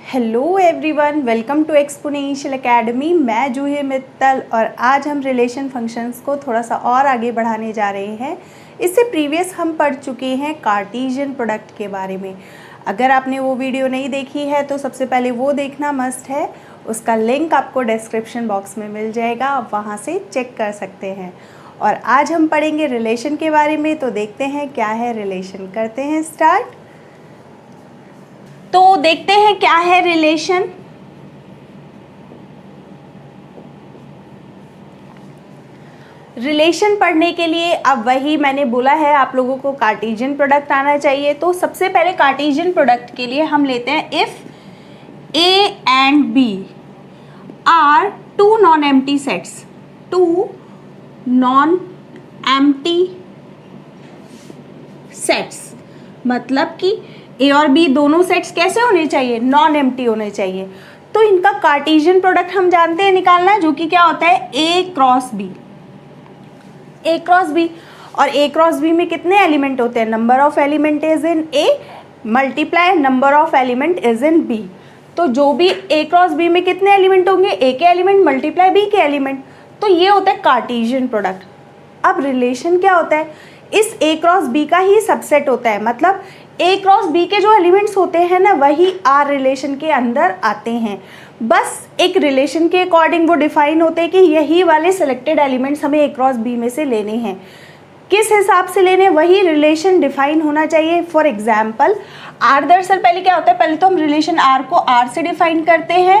Hello everyone, welcome to Exponential academy. मैं जूही मित्तल और आज हम रिलेशन फंक्शंस को थोड़ा सा और आगे बढ़ाने जा रहे हैं। इससे प्रीवियस हम पढ़ चुके हैं कार्टेशियन प्रोडक्ट के बारे में। अगर आपने वो वीडियो नहीं देखी है तो सबसे पहले वो देखना मस्ट है। उसका लिंक आपको डिस्क्रिप्शन बॉक्स में मिल जाएगा, आप वहाँ से चेक कर सकते हैं। और आज हम पढ़ेंगे रिलेशन के बारे में, तो देखते हैं क्या है रिलेशन। करते हैं स्टार्ट। तो देखते हैं क्या है रिलेशन। रिलेशन पढ़ने के लिए अब वही मैंने बोला है, आप लोगों को कार्टेशियन प्रोडक्ट आना चाहिए। तो सबसे पहले कार्टेशियन प्रोडक्ट के लिए हम लेते हैं if A and B are two non empty sets, two non empty sets, मतलब कि ए और बी दोनों सेट्स कैसे होने चाहिए, नॉन एम्प्टी होने चाहिए। तो इनका कार्टेशियन प्रोडक्ट हम जानते हैं निकालना है, जो कि क्या होता है A cross B. A cross B, और ए क्रॉस बी में कितने एलिमेंट होते हैं, number of element is in A multiply number of element is in B. तो जो भी ए क्रॉस बी में कितने एलिमेंट होंगे, ए के एलिमेंट मल्टीप्लाई बी के एलिमेंट। तो ये होता है कार्टेशियन प्रोडक्ट। अब रिलेशन क्या होता है, इस ए क्रॉस बी का ही सबसेट होता है, मतलब ए क्रॉस बी के जो एलिमेंट्स होते हैं ना, वही आर रिलेशन के अंदर आते हैं। बस एक रिलेशन के अकॉर्डिंग वो डिफाइन होते हैं कि यही वाले सिलेक्टेड एलिमेंट्स हमें ए क्रॉस बी में से लेने हैं। किस हिसाब से लेने, वही रिलेशन डिफाइन होना चाहिए। फॉर एग्जाम्पल आर, दरअसल पहले क्या होता है, पहले तो हम रिलेशन आर को आर से डिफाइन करते हैं,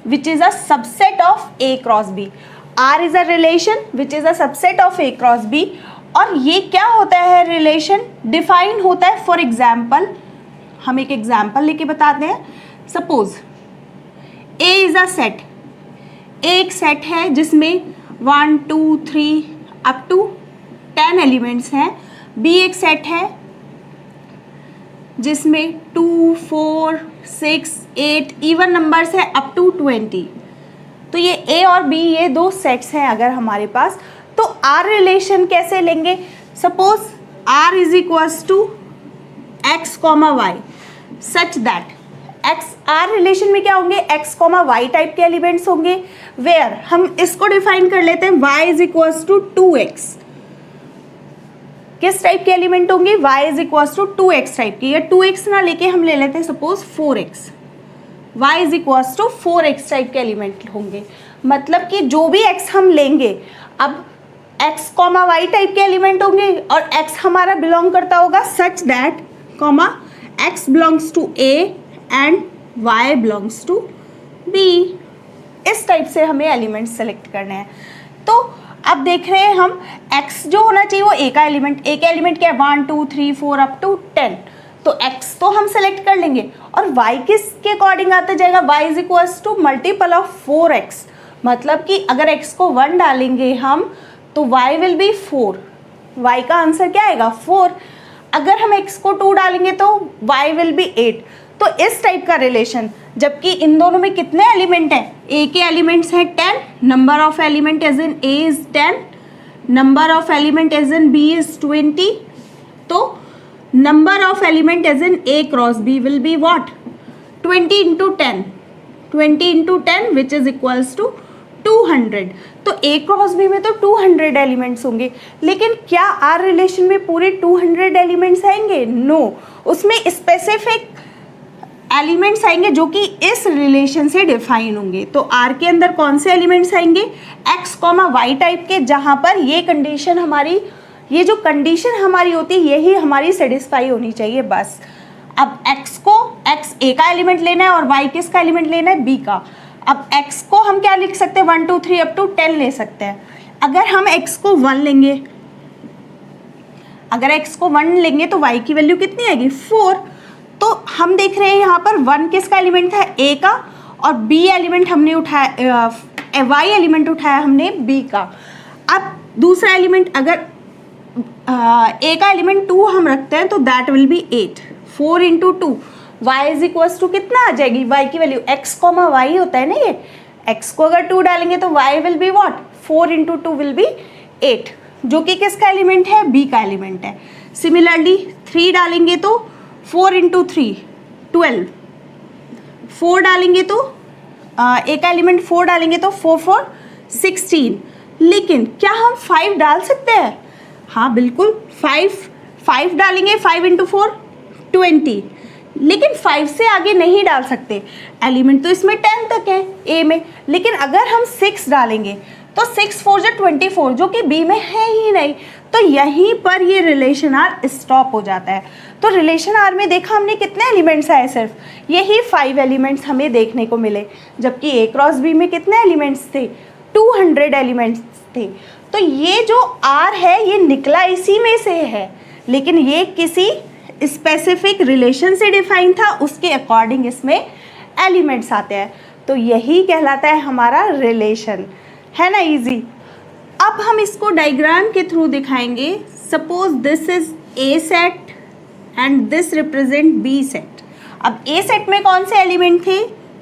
which is a subset of A cross B. R is a relation which is a subset of A cross B. और ये क्या होता है, रिलेशन डिफाइन होता है। फॉर एग्जाम्पल हम एक एग्जाम्पल लेके बताते हैं। Suppose A is a set, एक सेट है जिसमें 1 2 3 अप टू 10 एलिमेंट्स हैं। बी एक सेट है जिसमें 2 4 6 8 इवन नंबर्स है अप टू 20। तो ये ए और बी, ये दो सेट्स हैं अगर हमारे पास। तो आर रिलेशन कैसे लेंगे, suppose R is equals to X comma Y, such that X, R relation में क्या होंगे, एक्स कॉमा वाई टाइप के एलिमेंट्स होंगे। वेयर हम इसको डिफाइन कर लेते हैं, Y is equals to 2x। किस टाइप के एलिमेंट होंगे, Y is equals to 2x type की। या 2x ना लेके हम ले लेते हैं suppose 4x, y is equals to 4x type के एलिमेंट होंगे। मतलब कि जो भी x हम लेंगे, अब x कॉमा वाई टाइप के एलिमेंट होंगे और x हमारा बिलोंग करता होगा such that comma x belongs to a and y belongs to b। इस टाइप से हमें एलिमेंट सेलेक्ट करने हैं। तो अब देख रहे हैं हम x जो होना चाहिए वो a का एलिमेंट, a का एलिमेंट क्या है 1 2 3 4 अप टू 10। तो x तो हम सेलेक्ट कर लेंगे और y किसके अकॉर्डिंग आता जाएगा, y is equals to multiple of 4x। मतलब कि अगर x को 1 डालेंगे हम तो y विल बी 4, y का आंसर क्या आएगा 4। अगर हम x को 2 डालेंगे तो y विल बी 8। तो इस टाइप का रिलेशन, जबकि इन दोनों में कितने एलिमेंट हैं, a के एलिमेंट्स हैं 10, number of element as in a is 10, number of element as in b is 20। तो number of element as in a cross b will be what, 20 into 10, 20 into 10 which is equals to 200। तो a cross b में तो 200 elements होंगे, लेकिन क्या are relation में पूरे 200 elements आएंगे, नो। उसमें स्पेसिफिक एलिमेंट्स आएंगे जो कि इस रिलेशन से डिफाइन होंगे। तो आर के अंदर कौन से एलिमेंट्स आएंगे, एक्स कॉमा वाई टाइप के, जहां पर ये कंडीशन हमारी, ये जो कंडीशन हमारी होती है यही हमारी सेटिस्फाई होनी चाहिए बस। अब x को, x a का एलिमेंट लेना है और y किसका एलिमेंट लेना है, b का। अब x को हम क्या लिख सकते हैं, 1 2 3 अप टू 10 ले सकते हैं। अगर हम x को 1 लेंगे, अगर x को 1 लेंगे तो y की वैल्यू कितनी आएगी 4। तो हम देख रहे हैं यहाँ पर 1 किसका एलिमेंट था, a का, और b एलिमेंट हमने उठाया, y एलिमेंट उठाया हमने b का। अब दूसरा एलिमेंट, अगर a का एलिमेंट 2 हम रखते हैं तो that will be 8, 4 into 2, y is equals to कितना आ जाएगी, y की वैल्यू, x कॉमा y होता है ना ये, x को अगर 2 डालेंगे तो y will be what, 4 into 2 will be 8, जो कि किसका एलिमेंट है, b का एलिमेंट है। सिमिलरली 3 डालेंगे तो 4 इंटू 3 12, 4 डालेंगे तो एक एलिमेंट 4 डालेंगे तो 4 4 16। लेकिन क्या हम 5 डाल सकते हैं? हाँ बिल्कुल, 5 डालेंगे, 5 इंटू 4 20। लेकिन 5 से आगे नहीं डाल सकते, एलिमेंट तो इसमें 10 तक है ए में। लेकिन अगर हम 6 डालेंगे तो 6 4 जो 24, जो कि बी में है ही नहीं, तो यहीं पर ये रिलेशन आर स्टॉप हो जाता है। तो रिलेशन आर में देखा हमने कितने एलिमेंट्स आए, सिर्फ यही 5 एलिमेंट्स हमें देखने को मिले, जबकि ए क्रॉस बी में कितने एलिमेंट्स थे? 200 एलिमेंट्स थे। तो ये जो आर है ये निकला इसी में से है, लेकिन ये किसी स्पेसिफिक रिलेशन से डिफाइन था, उसके अकॉर्डिंग इसमें एलिमेंट्स आते हैं। तो यही कहलाता है हमारा रिलेशन, है ना, इजी। अब हम इसको डायग्राम के थ्रू दिखाएंगे। Suppose this is A set and this represent B set. अब ए सेट में कौन से एलिमेंट थे?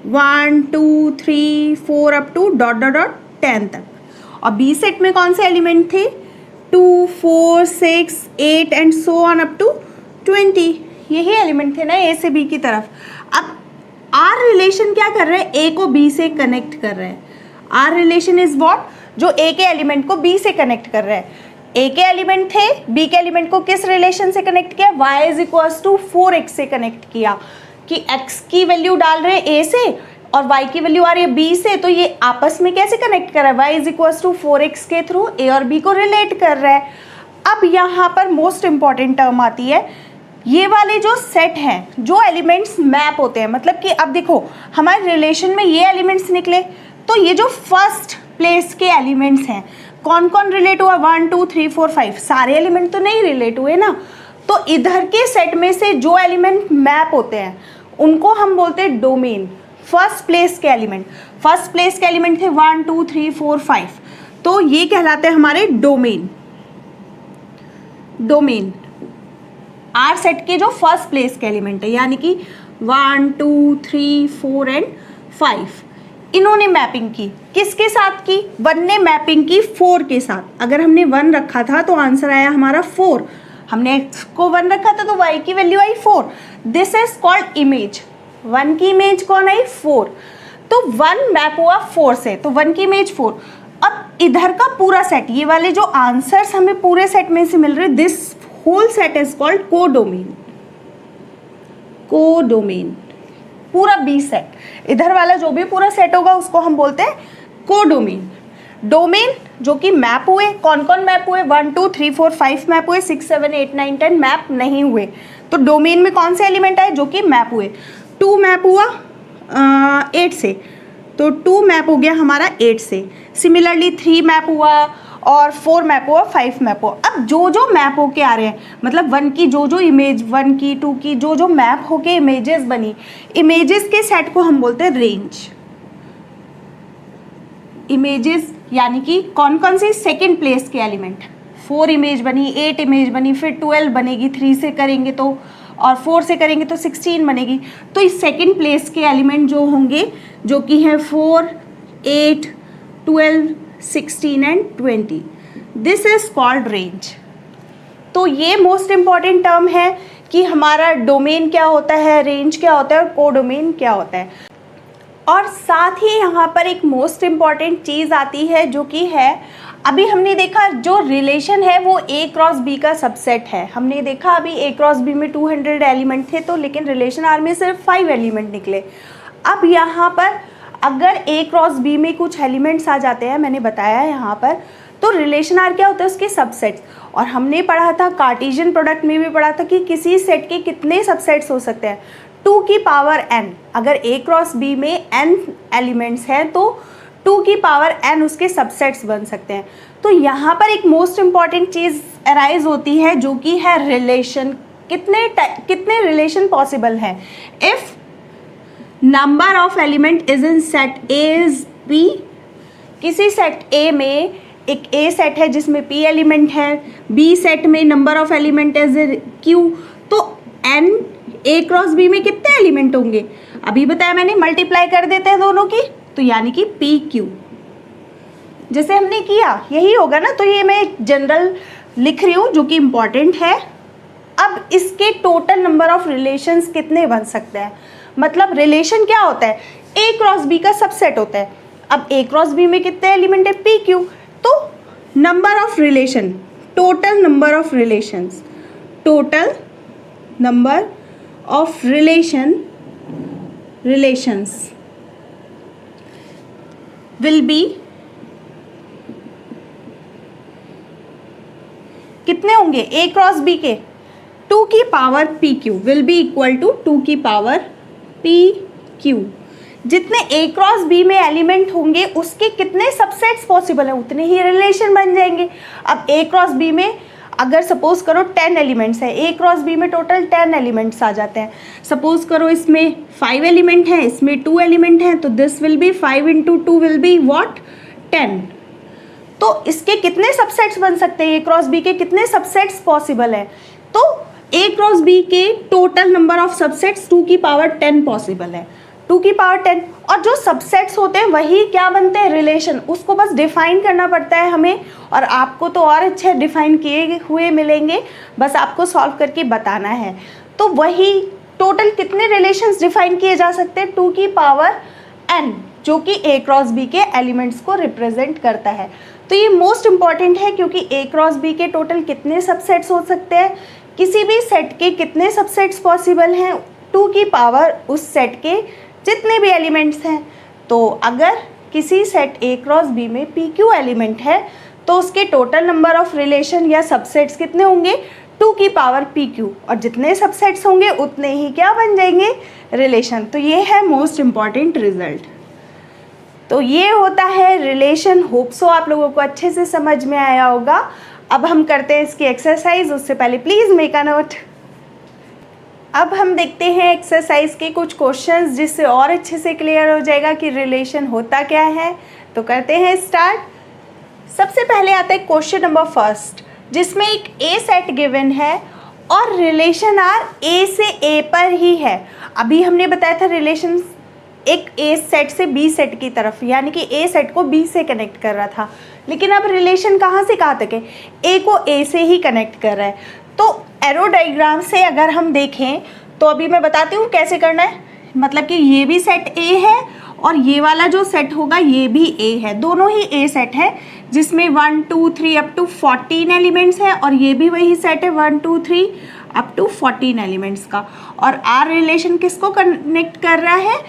1 2 3 4 up to dot dot dot 10 तक। और बी सेट में कौन से एलिमेंट थे? 2 4 6 8 and so on up to 20। यही एलिमेंट थे ना ए से बी की तरफ। अब आर रिलेशन क्या कर रहे हैं? ए को बी से कनेक्ट कर रहे हैं। R relation is what? जो ए के एलिमेंट को बी से कनेक्ट कर रहे हैं। ए के एलिमेंट थे, बी के एलिमेंट को किस रिलेशन से कनेक्ट किया? y is equals to 4x से कनेक्ट किया, कि x की वैल्यू डाल रहे हैं ए से और y की वैल्यू आ रही है बी से, तो ये आपस में कैसे कनेक्ट कर रहा है? y is equals to 4x के थ्रू ए और बी को रिलेट कर रहा है। अब यहाँ पर मोस्ट इंपॉर्टेंट टर्म आती है, ये वाले जो सेट हैं, जो एलिमेंट्स मैप होते हैं, मतलब कि अब देखो हमारे रिलेशन में ये एलिमेंट्स निकले, तो ये जो फर्स्ट प्लेस के एलिमेंट्स हैं, कौन कौन रिलेट हुआ? 1 2 3 4 5, सारे एलिमेंट तो नहीं रिलेट हुए ना। तो इधर के सेट में से जो एलिमेंट मैप होते हैं उनको हम बोलते हैं डोमेन। फर्स्ट प्लेस के एलिमेंट, फर्स्ट प्लेस के एलिमेंट थे 1 2 3 4 5, तो ये कहलाते हैं हमारे डोमेन। डोमेन आर सेट के जो फर्स्ट प्लेस के एलिमेंट है, यानी कि 1 2 3 4 एंड 5, इन्होंने मैपिंग की। किसके साथ की? 1 ने मैपिंग की 4 के साथ। अगर हमने 1 रखा था तो आंसर आया हमारा 4। हमने x को 1 रखा था तो y की value I 4। This is called image. 1 की इमेज कौन आई? 4। तो 1 मैप हुआ 4 से, तो 1 की इमेज 4। अब इधर का पूरा सेट, ये वाले जो आंसर्स हमें पूरे सेट में से मिल रहे, this whole set is called codomain. Codomain पूरा बी सेट, इधर वाला जो भी पूरा सेट होगा उसको हम बोलते हैं कोडोमेन। डोमेन जो कि मैप हुए, कौन कौन मैप हुए? 1 2 3 4 5 मैप हुए, 6 7 8 9 10 मैप नहीं हुए। तो डोमेन में कौन से एलिमेंट आए? जो कि मैप हुए। 2 मैप हुआ 8 से, तो 2 मैप हो गया हमारा 8 से। सिमिलरली 3 मैप हुआ और 4 मैप हुआ, 5 मैप हुआ। अब जो जो मैप होके आ रहे हैं, मतलब 1 की जो जो इमेज, 1 की 2 की जो जो मैप होके इमेजेस बनी, इमेजेस के सेट को हम बोलते हैं रेंज। इमेजेस यानी कि कौन कौन से? सेकेंड प्लेस के एलिमेंट। 4 इमेज बनी, 8 इमेज बनी, फिर 12 बनेगी, 3 से करेंगे तो, और 4 से करेंगे तो 16 बनेगी। तो इस सेकेंड प्लेस के एलिमेंट जो होंगे, जो कि है 4 8 12 16 and 20, this is called range. तो ये मोस्ट इंपॉर्टेंट टर्म है कि हमारा डोमेन क्या होता है, रेंज क्या होता है और कोडोमेन क्या होता है। और साथ ही यहाँ पर एक मोस्ट इम्पॉर्टेंट चीज़ आती है, जो कि है, अभी हमने देखा जो रिलेशन है वो ए क्रॉस बी का सबसेट है। हमने देखा अभी ए क्रॉस बी में 200 एलिमेंट थे, तो लेकिन रिलेशन आर में सिर्फ 5 एलिमेंट निकले। अब यहाँ पर अगर ए क्रॉस बी में कुछ एलिमेंट्स आ जाते हैं, मैंने बताया यहाँ पर, तो रिलेशन आर क्या होता है? उसके सबसेट्स। और हमने पढ़ा था कार्टेशियन प्रोडक्ट में भी पढ़ा था कि किसी सेट के कितने सबसेट्स हो सकते हैं? 2 की पावर n। अगर ए क्रॉस बी में n एलिमेंट्स हैं तो 2 की पावर n उसके सबसेट्स बन सकते हैं। तो यहाँ पर एक मोस्ट इम्पॉर्टेंट चीज़ अराइज होती है, जो कि है रिलेशन। कितने रिलेशन पॉसिबल हैं? If number of element is in set A is p, किसी सेट ए में एक ए सेट है जिसमें p एलिमेंट है, b सेट में number of element is q, तो n ए क्रॉस बी में कितने एलिमेंट होंगे? अभी बताया मैंने, मल्टीप्लाई कर देते हैं दोनों की, तो यानी कि पी क्यू जैसे हमने किया यही होगा ना। तो ये मैं जनरल लिख रही हूँ जो कि इम्पॉर्टेंट है। अब इसके टोटल नंबर ऑफ रिलेशंस कितने बन सकते हैं? मतलब रिलेशन क्या होता है, ए क्रॉस बी का सबसेट होता है। अब ए क्रॉस बी में कितने एलिमेंट है, पी क्यू, तो number of relation, total number of relations, total number of relations will be, कितने होंगे, ए क्रॉस बी के 2 की power P Q will be equal to 2 की पावर पी क्यू। जितने ए क्रॉस बी में element होंगे उसके कितने सबसेट्स पॉसिबल हैं, उतने ही रिलेशन बन जाएंगे। अब ए क्रॉस बी में अगर सपोज करो 10 एलिमेंट्स है, ए क्रॉस बी में टोटल 10 एलिमेंट्स आ जाते हैं। सपोज करो इसमें 5 एलिमेंट हैं, इसमें 2 एलिमेंट हैं, तो this will be 5 into 2 will be what, 10। तो इसके कितने सबसेट्स बन सकते हैं, ए क्रॉस बी के कितने सबसेट्स पॉसिबल है, तो ए क्रॉस बी के टोटल नंबर ऑफ सबसेट्स 2 की पावर 10 पॉसिबल है, 2 की पावर 10। और जो सबसेट्स होते हैं वही क्या बनते हैं, रिलेशन। उसको बस डिफाइन करना पड़ता है हमें, और आपको तो और अच्छे डिफाइन किए हुए मिलेंगे, बस आपको सॉल्व करके बताना है। तो वही टोटल कितने रिलेशंस डिफाइन किए जा सकते हैं, 2 की पावर n, जो कि ए क्रॉस बी के एलिमेंट्स को रिप्रेजेंट करता है। तो ये मोस्ट इंपॉर्टेंट है, क्योंकि ए क्रॉस बी के टोटल कितने सबसेट्स हो सकते हैं, किसी भी सेट के कितने सबसेट्स पॉसिबल हैं, 2 की पावर उस सेट के जितने भी एलिमेंट्स हैं। तो अगर किसी सेट ए क्रॉस बी में पी क्यू एलिमेंट है तो उसके टोटल नंबर ऑफ रिलेशन या सबसेट्स कितने होंगे, 2 की पावर पी क्यू, और जितने सबसेट्स होंगे उतने ही क्या बन जाएंगे, रिलेशन। तो ये है मोस्ट इम्पॉर्टेंट रिजल्ट। तो ये होता है रिलेशन। होप सो आप लोगों को अच्छे से समझ में आया होगा। अब हम करते हैं इसकी एक्सरसाइज, उससे पहले प्लीज़ मेक अ नोट। अब हम देखते हैं एक्सरसाइज के कुछ क्वेश्चंस, जिससे और अच्छे से क्लियर हो जाएगा कि रिलेशन होता क्या है। तो करते हैं स्टार्ट। सबसे पहले आता है क्वेश्चन नंबर फर्स्ट, जिसमें एक ए सेट गिवन है और रिलेशन आर ए से ए पर ही है। अभी हमने बताया था रिलेशन एक ए सेट से बी सेट की तरफ, यानी कि ए सेट को बी से कनेक्ट कर रहा था, लेकिन अब रिलेशन कहाँ से कहाँ तक है, ए को ए से ही कनेक्ट कर रहा है। तो एरो डायग्राम से अगर हम देखें तो अभी मैं बताती हूँ कैसे करना है। मतलब कि ये भी सेट ए है और ये वाला जो सेट होगा ये भी ए है, दोनों ही ए सेट है, जिसमें 1 2 3 अप टू 14 एलिमेंट्स है, और ये भी वही सेट है 1 2 3 अप टू 14 एलिमेंट्स का। और आर रिलेशन किसको कनेक्ट कर रहा है,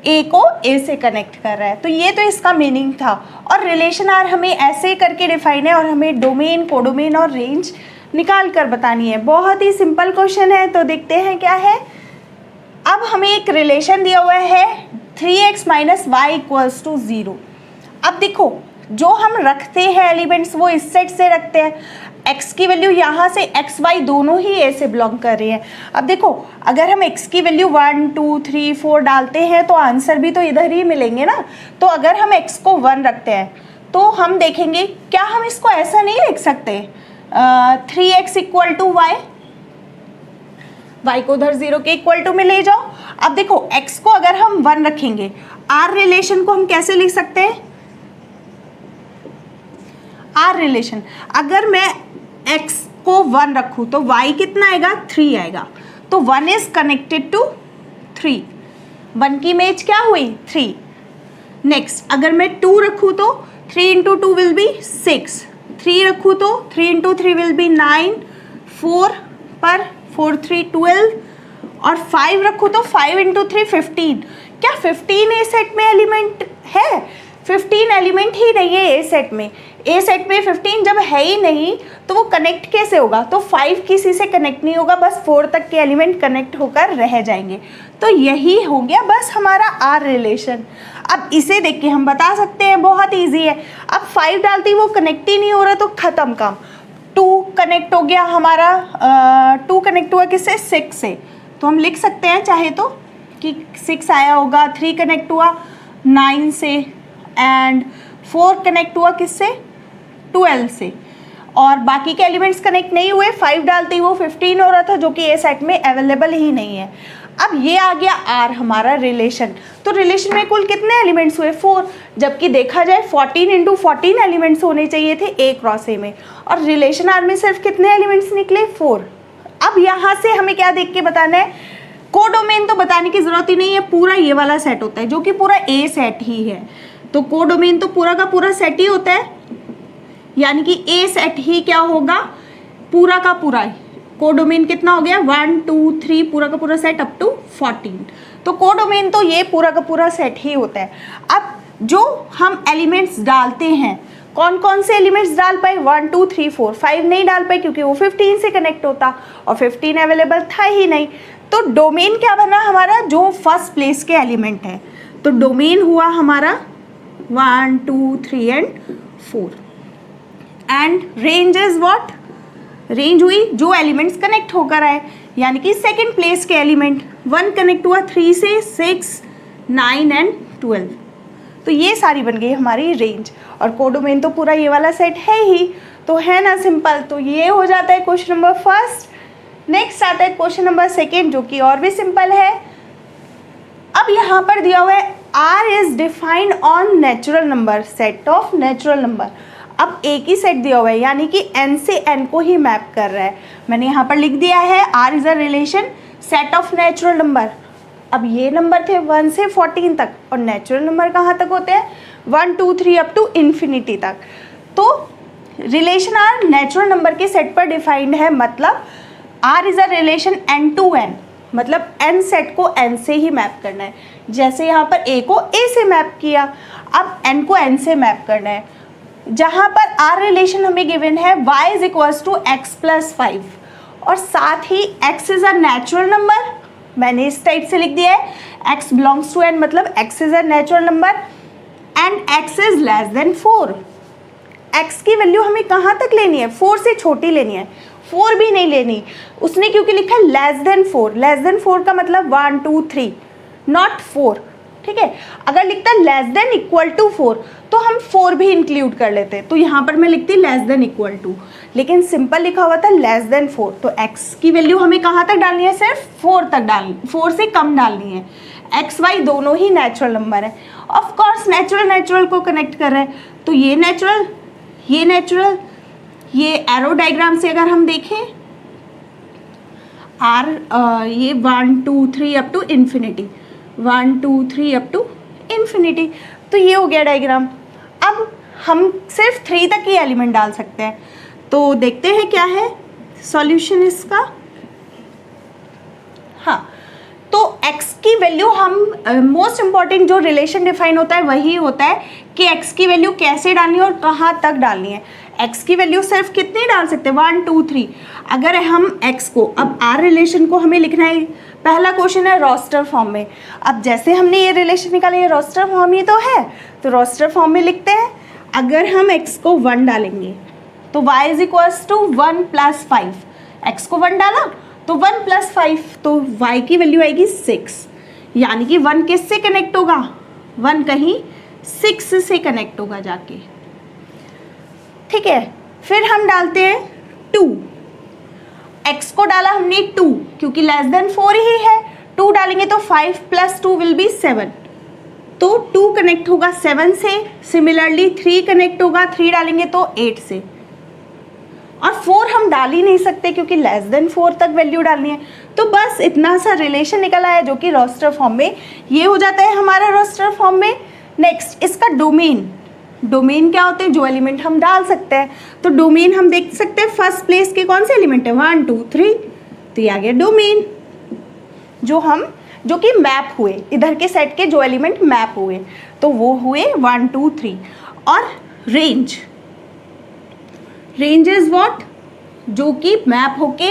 ए को ए से कनेक्ट कर रहा है। तो ये तो इसका मीनिंग था। और रिलेशन आर हमें ऐसे करके डिफाइन है, और हमें डोमेन, कोडोमेन और रेंज निकाल कर बतानी है। बहुत ही सिंपल क्वेश्चन है। तो देखते हैं क्या है। अब हमें एक रिलेशन दिया हुआ है 3x minus Y equals to 0। अब देखो, जो हम रखते हैं एलिमेंट्स वो इस सेट से रखते हैं। x की वैल्यू यहाँ से x y दोनों ही a से बिलोंग कर रही है। अब देखो, अगर हम x की वैल्यू 1 2 3 4 डालते हैं तो आंसर भी तो इधर ही मिलेंगे ना। तो अगर हम x को 1 रखते हैं तो हम देखेंगे, क्या हम इसको ऐसा नहीं लिख सकते 3x equal to Y, y को उधर 0 के इक्वल टू में ले जाओ। अब देखो, x को अगर हम 1 रखेंगे, r रिलेशन को हम कैसे लिख सकते हैं, आर रिलेशन, अगर मैं x को 1 रखूँ तो y कितना आएगा, 3 आएगा। तो 1 इज कनेक्टेड टू 3, 1 की इमेज क्या हुई, 3। नेक्स्ट, अगर मैं 2 रखूँ तो 3 इंटू 2 विल बी 6, 3 रखूँ तो 3 इंटू 3 विल बी 9, 4 पर 4 3 12, और 5 रखूँ तो 5 इंटू 3 15। क्या 15 ए सेट में एलिमेंट है, 15 एलिमेंट ही नहीं है ए सेट में। ए सेट में 15 जब है ही नहीं तो वो कनेक्ट कैसे होगा, तो 5 किसी से कनेक्ट नहीं होगा, बस 4 तक के एलिमेंट कनेक्ट होकर रह जाएंगे। तो यही हो गया बस हमारा आर रिलेशन। अब इसे देख के हम बता सकते हैं, बहुत ईजी है। अब 5 डालती वो कनेक्ट ही नहीं हो रहा तो ख़त्म काम। 2 कनेक्ट हो गया हमारा, 2 कनेक्ट हुआ किससे, 6 से, तो हम लिख सकते हैं चाहे तो कि 6 आया होगा। 3 कनेक्ट हुआ 9 से, एंड 4 कनेक्ट हुआ किससे, 12 से, और बाकी के एलिमेंट्स कनेक्ट नहीं हुए। 5 डालते ही वो 15 हो रहा था, जो कि ए सेट में अवेलेबल ही नहीं है। अब ये आ गया आर हमारा रिलेशन। तो रिलेशन में कुल कितने एलिमेंट्स हुए, 4, जबकि देखा जाए 14 इंटू 14 एलिमेंट्स होने चाहिए थे ए क्रॉस ए में, और रिलेशन आर में सिर्फ कितने एलिमेंट्स निकले, 4। अब यहाँ से हमें क्या देख के बताना है, कोडोमेन तो बताने की जरूरत ही नहीं है, पूरा ये वाला सेट होता है जो कि पूरा ए सेट ही है। तो कोडोमेन तो पूरा का पूरा सेट ही होता है, यानी कि ए सेट ही क्या होगा, पूरा का पूरा। कोडोमेन कितना हो गया, 1 2 3 पूरा का पूरा सेट अप टू 14। तो कोडोमेन तो ये पूरा का पूरा सेट ही होता है। अब जो हम एलिमेंट्स डालते हैं, कौन कौन से एलिमेंट्स डाल पाए, 1 2 3 4 5 नहीं डाल पाए क्योंकि वो 15 से कनेक्ट होता और 15 अवेलेबल था ही नहीं। तो डोमेन क्या बना हमारा, जो फर्स्ट प्लेस के एलिमेंट है। तो डोमेन हुआ हमारा 1 2 3 and 4 and range is what, range हुई जो एलिमेंट्स कनेक्ट होकर आए, यानी कि सेकंड प्लेस के एलिमेंट। 1 कनेक्ट हुआ 3 से, 6 9 एंड 12। तो ये सारी बन गई हमारी रेंज। और कोडोमेन तो पूरा ये वाला सेट है ही, तो है ना सिंपल। तो ये हो जाता है क्वेश्चन नंबर फर्स्ट। नेक्स्ट आता है क्वेश्चन नंबर सेकेंड, जो कि और भी सिंपल है। अब यहाँ पर दिया हुआ है R is defined on natural number, set of natural number. अब एक ही सेट दिया हुआ है, यानी कि n से n को ही मैप कर रहा है। मैंने यहाँ पर लिख दिया है R is a relation set of natural number. अब ये नंबर थे 1 से 14 तक, और नेचुरल नंबर कहाँ तक होते हैं, 1 2 3 अप टू इन्फिनिटी तक। तो रिलेशन आर नेचुरल नंबर के सेट पर डिफाइंड है, मतलब R is a relation n to n, मतलब n सेट को n से ही मैप करना है। जैसे यहाँ पर a को a से मैप किया, अब n को n से मैप करना है। जहाँ पर R रिलेशन हमें गिवन है y is equals to x plus 5, और साथ ही x is a natural number, मैंने इस टाइप से लिख दिया है x बिलोंग्स टू n, मतलब x is a natural number and x is less than 4। x की वैल्यू हमें कहाँ तक लेनी है, 4 से छोटी लेनी है, 4 भी नहीं लेनी उसने, क्योंकि लिखा है लेस देन 4। लेस देन 4 का मतलब 1 2 3 नॉट 4, ठीक है। अगर लिखता लेस देन इक्वल टू 4 तो हम 4 भी इंक्लूड कर लेते, तो यहाँ पर मैं लिखती लेस देन इक्वल टू, लेकिन सिंपल लिखा हुआ था लेस देन 4। तो x की वैल्यू हमें कहाँ तक डालनी है, सिर्फ 4 तक डालनी, 4 से कम डालनी है। x y दोनों ही नेचुरल नंबर है, ऑफ कोर्स नेचुरल नेचुरल को कनेक्ट कर रहे हैं, तो ये नेचुरल ये नेचुरल, ये एरो डायग्राम से अगर हम देखें ये 1 2 3 up to infinity, 1 2 3 up to infinity, तो ये हो गया डायग्राम। अब हम सिर्फ 3 तक ही एलिमेंट डाल सकते हैं, तो देखते हैं क्या है सॉल्यूशन इसका। हाँ, तो x की वैल्यू हम मोस्ट इम्पॉर्टेंट जो रिलेशन डिफाइन होता है वही होता है कि x की वैल्यू कैसे डालनी है और कहाँ तक डालनी है। x की वैल्यू सिर्फ कितनी डाल सकते हैं, 1 2 3। अगर हम x को, अब R रिलेशन को हमें लिखना है, पहला क्वेश्चन है रोस्टर फॉर्म में। अब जैसे हमने ये रिलेशन निकाला, ये रोस्टर फॉर्म ही तो है, तो रोस्टर फॉर्म में लिखते हैं। अगर हम x को 1 डालेंगे तो y is equals to 1 plus 5, x को 1 डाला तो 1 प्लस 5, तो y की वैल्यू आएगी 6, यानी कि 1 किससे कनेक्ट होगा, 1 कहीं 6 से कनेक्ट होगा जाके, ठीक है। फिर हम डालते हैं 2, x को डाला हमने 2 क्योंकि लेस देन 4 ही है, 2 डालेंगे तो 5 प्लस 2 विल बी 7, तो 2 कनेक्ट होगा 7 से। सिमिलरली 3 कनेक्ट होगा, 3 डालेंगे तो 8 से, और 4 हम डाल ही नहीं सकते क्योंकि लेस देन 4 तक वैल्यू डालनी है। तो बस इतना सा रिलेशन निकल आया जो कि रोस्टर फॉर्म में ये हो जाता है हमारा रोस्टर फॉर्म में। नेक्स्ट इसका डोमेन, डोमेन क्या होते हैं, जो एलिमेंट हम डाल सकते हैं। तो डोमेन हम देख सकते हैं फर्स्ट प्लेस के कौन से एलिमेंट है, 1 2 3, तो ये आ गया डोमेन, जो कि मैप हुए, इधर के सेट के जो एलिमेंट मैप हुए तो वो हुए 1 2 3। और रेंज, रेंज इज व्हाट, जो कि मैप होके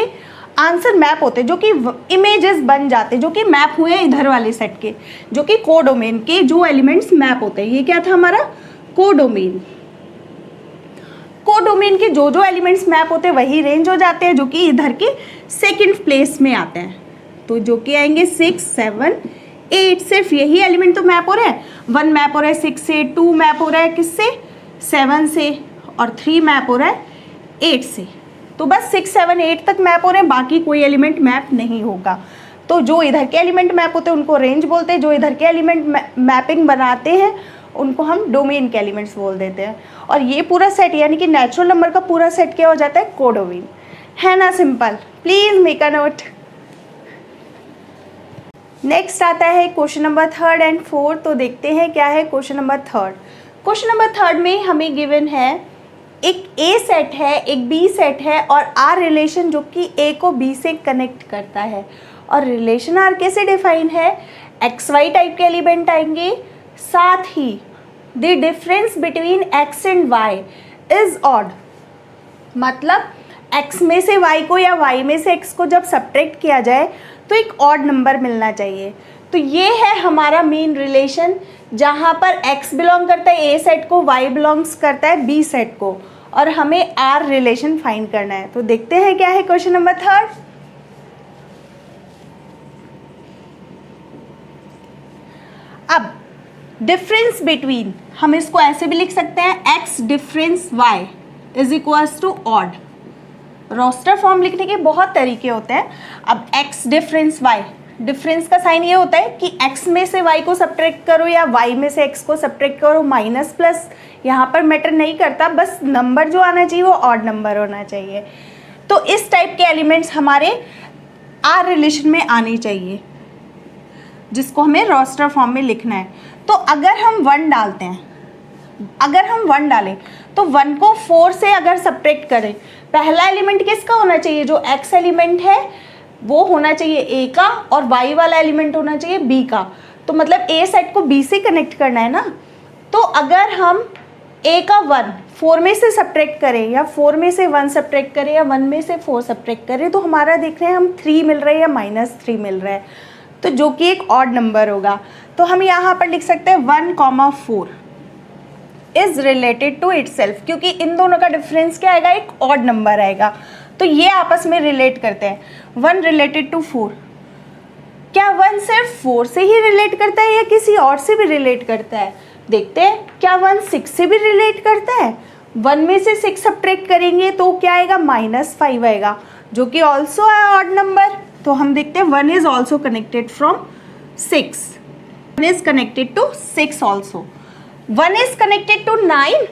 आंसर मैप होते, जो कि इमेजेस बन जाते, जो कि मैप हुए इधर वाले सेट के, जो कि कोडोमेन के जो एलिमेंट्स मैप होते हैं। ये क्या था हमारा कोडोमेन। कोडोमेन के जो जो एलिमेंट्स मैप होते हैं वही रेंज हो जाते हैं, जो कि इधर के सेकंड प्लेस में आते हैं, तो जो कि आएंगे 6 7 8। सिर्फ यही एलिमेंट तो मैप हो रहे हैं, 1 मैप हो रहा है 6 से, 2 मैप हो रहा है किससे 7 से, और 3 मैप हो रहा है 8 से। तो बस 6 7 8 तक मैप हो रहे हैं, बाकी कोई एलिमेंट मैप नहीं होगा। तो जो इधर के एलिमेंट मैप होते हैं उनको रेंज बोलते हैं, जो इधर के एलिमेंट मैपिंग बनाते हैं उनको हम डोमेन के एलिमेंट्स बोल देते हैं। और ये पूरा सेट यानी कि नेचुरल नंबर का पूरा सेट क्या हो जाता है, कोडोमेन, है ना simple. Please make a note. Next आता है क्वेश्चन नंबर 3 एंड 4। तो देखते हैं क्या है क्वेश्चन नंबर 3। क्वेश्चन नंबर 3 में हमें गिवन है एक ए सेट है, एक बी सेट है और आर रिलेशन जो कि ए को बी से कनेक्ट करता है। और रिलेशन आर कैसे डिफाइन है, एक्स वाई टाइप के एलिमेंट आएंगे, साथ ही the difference between X and Y is odd. मतलब x में से y को या y में से x को जब सब्ट्रैक्ट किया जाए तो एक ऑड नंबर मिलना चाहिए। तो ये है हमारा मेन रिलेशन, जहाँ पर x बिलोंग करता है a सेट को, y बिलोंग्स करता है b सेट को, और हमें r रिलेशन फाइंड करना है। तो देखते हैं क्या है क्वेश्चन नंबर 3। अब डिफरेंस बिटवीन, हम इसको ऐसे भी लिख सकते हैं, x difference y is equals to odd. Roster form लिखने के बहुत तरीके होते हैं। अब x डिफरेंस y, डिफरेंस का साइन ये होता है कि x में से y को सब्ट्रैक्ट करो या y में से x को सब्ट्रैक्ट करो, माइनस प्लस यहाँ पर मैटर नहीं करता, बस नंबर जो आना चाहिए वो ऑड नंबर होना चाहिए। तो इस टाइप के एलिमेंट्स हमारे आर रिलेशन में आने चाहिए, जिसको हमें रोस्टर फॉर्म में लिखना है। तो अगर हम 1 डालते हैं, अगर हम 1 डालें तो 1 को 4 से अगर सब्ट्रैक्ट करें, पहला एलिमेंट किसका होना चाहिए, जो x एलिमेंट है वो होना चाहिए a का, और y वाला एलिमेंट होना चाहिए b का। तो मतलब a सेट को b से कनेक्ट करना है ना। तो अगर हम a का 1 4 में से सब्ट्रैक्ट करें, या 4 में से 1 सब्ट्रैक्ट करें, या 1 में से 4 सब्ट्रैक्ट करें, तो हमारा देख रहे हैं हम 3 मिल रहा है या -3 मिल रहा है, तो जो कि एक ऑड नंबर होगा। तो हम यहाँ पर लिख सकते हैं 1,4 इज रिलेटेड टू इटसेल्फ, क्योंकि इन दोनों का डिफरेंस क्या आएगा, एक ऑड नंबर आएगा। तो ये आपस में रिलेट करते हैं। 1 रिलेटेड टू 4, क्या 1 सिर्फ 4 से ही रिलेट करता है या किसी और से भी रिलेट करता है, देखते हैं। क्या 1 6 से भी रिलेट करता है, 1 में से 6 सब्ट्रैक्ट करेंगे तो क्या आएगा, -5 आएगा, जो कि ऑल्सो है ऑड नंबर। तो हम देखते हैं 1 is also connected from 6, 1 is connected to 6 also. 1 is connected to 9,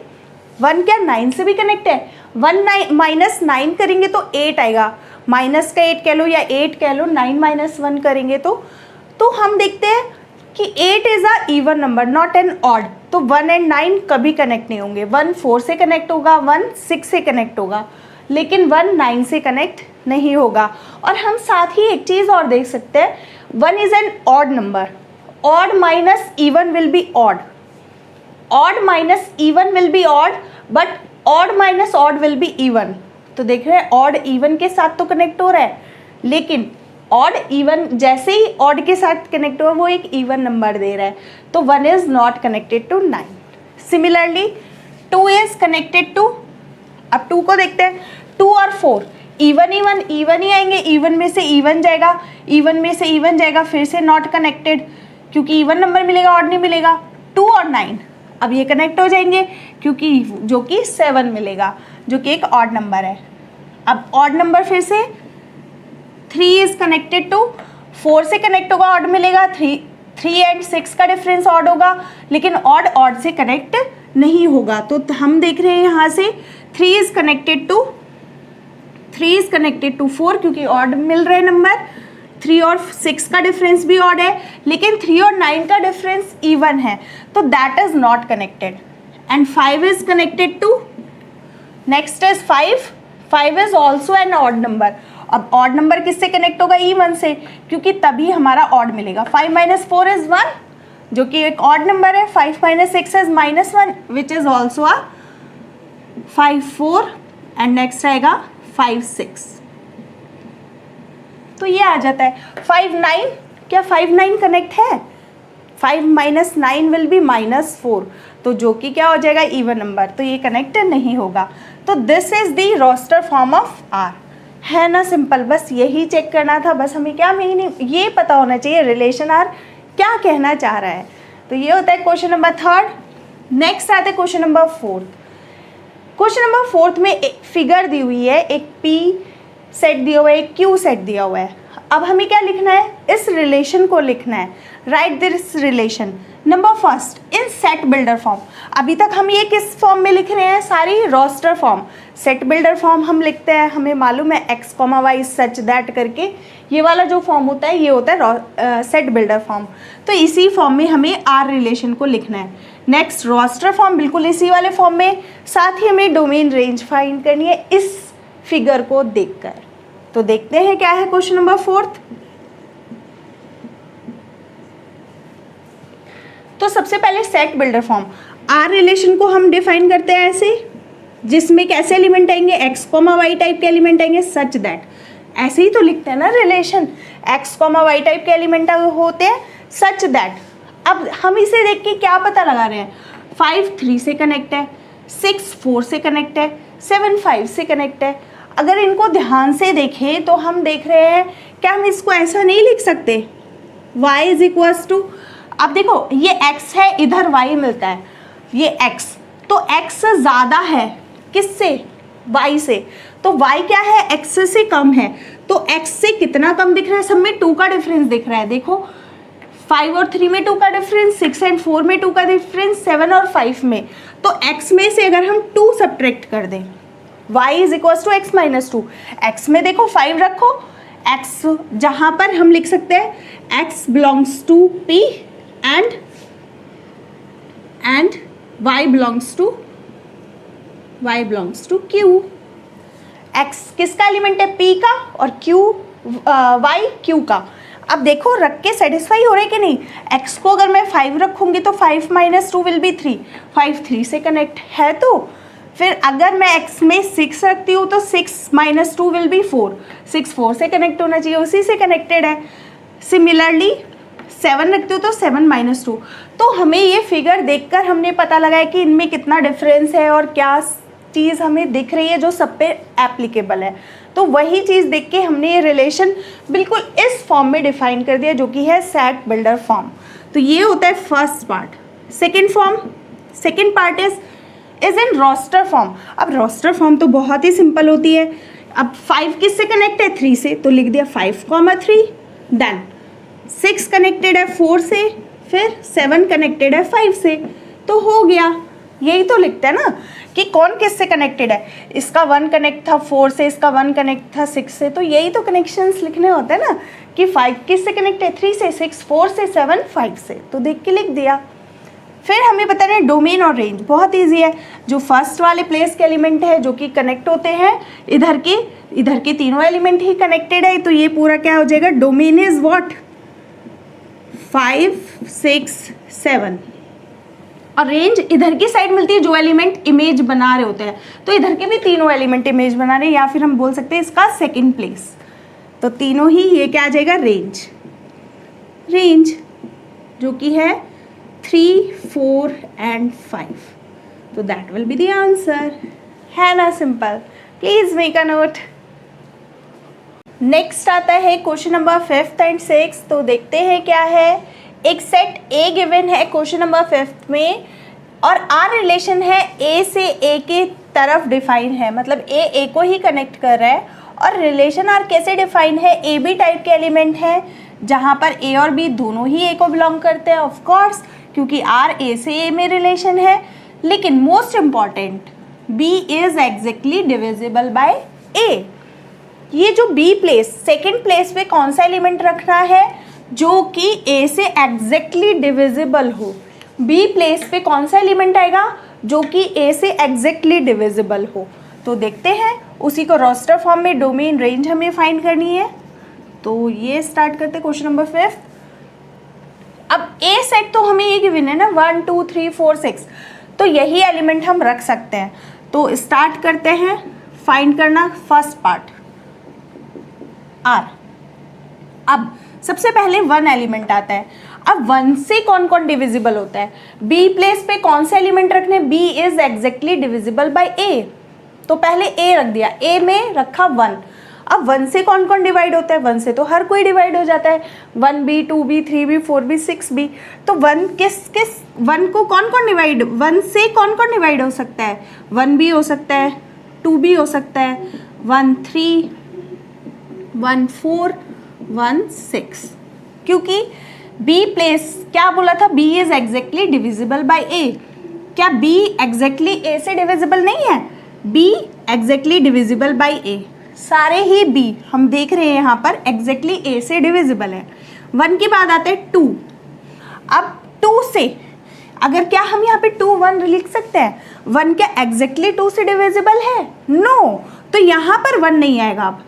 1 क्या 9 से भी कनेक्ट है, 1 माइनस 9 करेंगे तो 8 आएगा, माइनस का 8 कह लो या 8 कह लो, 9 माइनस 1 करेंगे तो हम देखते हैं कि 8 is a even number not an odd. तो 1 एंड 9 कभी कनेक्ट नहीं होंगे, 1 4 से कनेक्ट होगा, 1 6 से कनेक्ट होगा, लेकिन 1 9 से कनेक्ट नहीं होगा। और हम साथ ही एक चीज़ और देख सकते हैं, 1 is an odd number, odd minus even will be odd, odd minus even will be odd, but odd minus odd will be even। तो देख रहे हैं odd even के साथ तो कनेक्ट हो रहा है, लेकिन odd even जैसे ही odd के साथ कनेक्ट हुआ वो एक even नंबर दे रहा है, तो 1 is not connected to 9। Similarly 2 is connected to, अब 2 को देखते हैं, 2 और 4 इवन ही आएंगे, इवन में से इवन जाएगा, इवन में से इवन जाएगा, फिर से नॉट कनेक्टेड, क्योंकि इवन नंबर मिलेगा ऑड नहीं मिलेगा। 2 और 9 अब ये कनेक्ट हो जाएंगे, क्योंकि जो कि 7 मिलेगा, जो कि एक ऑड नंबर है। अब ऑड नंबर फिर से 3 इज कनेक्टेड टू 4 से कनेक्ट होगा, ऑड मिलेगा, 3 एंड 6 का डिफरेंस ऑड होगा, लेकिन ऑड से कनेक्ट नहीं होगा। तो हम देख रहे हैं यहाँ से 3 इज कनेक्टेड टू 4, क्योंकि ऑड मिल रहे नंबर, 3 और 6 का डिफरेंस भी ऑड है, लेकिन 3 और 9 का डिफरेंस इवन है, तो that is not connected. And 5 is connected to, next is 5 is also an odd number. अब ऑड नंबर किससे कनेक्ट होगा, इवन से, क्योंकि तभी हमारा ऑड मिलेगा। 5 - 4 इज 1, जो कि एक ऑड नंबर है। 5 - 6 is -1, which is also a 5 4, and next आएगा 5 6। तो ये आ जाता है 5 9, क्या 5 9 कनेक्ट है, 5 - 9 विल बी -4, तो जो कि क्या हो जाएगा, इवन नंबर, तो ये कनेक्ट नहीं होगा। तो this is the roster form of R, है ना, सिंपल, बस यही चेक करना था, बस हमें क्या मीनिंग ये पता होना चाहिए, रिलेशन आर क्या कहना चाह रहा है। तो ये होता है क्वेश्चन नंबर 3। नेक्स्ट आता है क्वेश्चन नंबर 4। क्वेश्चन नंबर 4 में एक फिगर दी हुई है, एक P सेट दिया हुआ है, एक Q सेट दिया हुआ है। अब हमें क्या लिखना है, इस रिलेशन को लिखना है, right this relation. Number first in set builder form, अभी तक हम ये किस फॉर्म में लिख रहे हैं, सारी roster form. Set builder form हम लिखते हैं, हमें मालूम है x, y सच दैट करके ये वाला जो फॉर्म होता है ये होता है सेट बिल्डर फॉर्म। तो इसी फॉर्म में हमें आर रिलेशन को लिखना है। नेक्स्ट रोस्टर फॉर्म बिल्कुल इसी वाले फॉर्म में, साथ ही हमें डोमेन रेंज फाइंड करनी है इस फिगर को देखकर। तो देखते हैं क्या है क्वेश्चन नंबर 4। तो सबसे पहले set builder form R relation को हम डिफाइन करते हैं ऐसे, जिसमें कैसे एलिमेंट आएंगे, x, y टाइप के एलिमेंट आएंगे सच दैट, ऐसे ही तो लिखते हैं ना रिलेशन, x, y टाइप के एलिमेंट होते हैं सच दैट। अब हम इसे देख के क्या पता लगा रहे हैं, 5 3 से कनेक्ट है, 6 4 से कनेक्ट है, 7 5 से कनेक्ट है। अगर इनको ध्यान से देखें तो हम देख रहे हैं क्या हम इसको ऐसा नहीं लिख सकते, y इज इक्वल्स टू, अब देखो ये x है, इधर y मिलता है, ये x, तो x ज़्यादा है किससे, y से, तो y क्या है, x से कम है, तो x से कितना कम दिख रहा है, सब में 2 का डिफरेंस दिख रहा है। देखो 5 और 3 में 2 का डिफरेंस, 6 एंड 4 में 2 का डिफरेंस, 7 और 5 में, तो x में से अगर हम 2 सब्ट्रैक्ट कर दें, y is equals to x minus 2, x में देखो 5 रखो, x जहाँ पर हम लिख सकते हैं x belongs to p and y belongs to q। x किसका एलिमेंट है, p का, और q y q का। अब देखो रख के सेटिस्फाई हो रहे कि नहीं, x को अगर मैं 5 रखूंगी तो 5 माइनस 2 विल बी 3, 5 3 से कनेक्ट है, तो फिर अगर मैं x में 6 रखती हूँ तो 6 माइनस 2 विल बी 4, 6 4 से कनेक्ट होना चाहिए, उसी से कनेक्टेड है। सिमिलरली 7 रखती हूँ तो 7 माइनस 2, तो हमें ये फिगर देखकर हमने पता लगाया कि इनमें कितना डिफरेंस है और क्या चीज़ हमें दिख रही है जो सब पे एप्लीकेबल है। तो वही चीज़ देख के हमने ये रिलेशन बिल्कुल इस फॉर्म में डिफाइन कर दिया जो कि है सेट बिल्डर फॉर्म। तो ये होता है first part. Second part is in roster form. अब रोस्टर फॉर्म तो बहुत ही सिंपल होती है। अब 5 किससे कनेक्ट है, 3 से, तो लिख दिया 5, 3, देन 6 कनेक्टेड है 4 से, फिर 7 कनेक्टेड है 5 से, तो हो गया। यही तो लिखते हैं ना कि कौन किससे कनेक्टेड है, इसका 1 कनेक्ट था 4 से, इसका 1 कनेक्ट था 6 से, तो यही तो कनेक्शंस लिखने होते हैं ना कि 5 किससे कनेक्ट है, 3 से, 6 4 से, 7 5 से, तो देख के लिख दिया। फिर हमें बताना है डोमेन और रेंज, बहुत ईजी है। जो फर्स्ट वाले प्लेस के एलिमेंट है जो कि कनेक्ट होते हैं, इधर के तीनों एलिमेंट ही कनेक्टेड है, तो ये पूरा क्या हो जाएगा, डोमेन इज व्हाट, 5 6 7, और रेंज इधर की साइड मिलती है जो एलिमेंट इमेज बना रहे होते हैं, तो इधर के भी तीनों एलिमेंट इमेज बना रहे हैं, या फिर हम बोल सकते हैं इसका सेकंड प्लेस, तो तीनों ही ये क्या आ जाएगा, रेंज जो कि है 3 4 एंड 5, तो that will be the answer, है ना simple. Please make a note. Next आता है क्वेश्चन नंबर 5 एंड 6, तो देखते हैं क्या है। एक सेट ए गिवन है क्वेश्चन नंबर 5 में, और आर रिलेशन है ए से ए के तरफ डिफाइन है, मतलब ए को ही कनेक्ट कर रहा है, और रिलेशन आर कैसे डिफाइन है, ए बी टाइप के एलिमेंट है जहाँ पर ए और बी दोनों ही ए को बिलोंग करते हैं, ऑफ कोर्स, क्योंकि आर ए से ए में रिलेशन है। लेकिन most important, B is exactly divisible by A. ये जो बी प्लेस, सेकेंड प्लेस पे कौन सा एलिमेंट रखना है जो कि ए से एग्जैक्टली डिविजिबल हो, बी प्लेस पे कौन सा एलिमेंट आएगा जो कि ए से एग्जैक्टली डिविजिबल हो। तो देखते हैं, उसी को रोस्टर फॉर्म में डोमेन रेंज हमें फाइंड करनी है। तो ये स्टार्ट करते हैं क्वेश्चन नंबर 5। अब ए सेट तो हमें ये गिवन है ना, 1 2 3 4 6, तो यही एलिमेंट हम रख सकते हैं। तो स्टार्ट करते हैं फाइंड करना फर्स्ट पार्ट, आर। अब सबसे पहले 1 एलिमेंट आता है। अब 1 से कौन कौन डिविजिबल होता है, बी प्लेस पे कौन से एलिमेंट रखने, B is exactly divisible by A, तो पहले ए रख दिया, ए में रखा 1। अब 1 से कौन कौन डिवाइड होता है, 1 से तो हर कोई डिवाइड हो जाता है, 1b 2b 3b 4b 6b, तो 1 को कौन कौन डिवाइड, 1 से कौन कौन डिवाइड हो सकता है, 1b हो सकता है, 2b हो सकता है, 1 3 1 4 1 6, क्योंकि बी प्लेस, क्या बोला था, B is exactly divisible by A. क्या बी एग्जैक्टली ए से डिविजिबल नहीं है? B exactly divisible by A, सारे ही बी हम देख रहे हैं यहाँ पर एग्जैक्टली ए से डिविजिबल है। 1 के बाद आते हैं 2। अब 2 से अगर क्या हम यहाँ पे 2 1 लिख सकते हैं? 1 क्या एग्जैक्टली 2 से डिविजिबल है? नो, तो यहाँ पर 1 नहीं आएगा अब।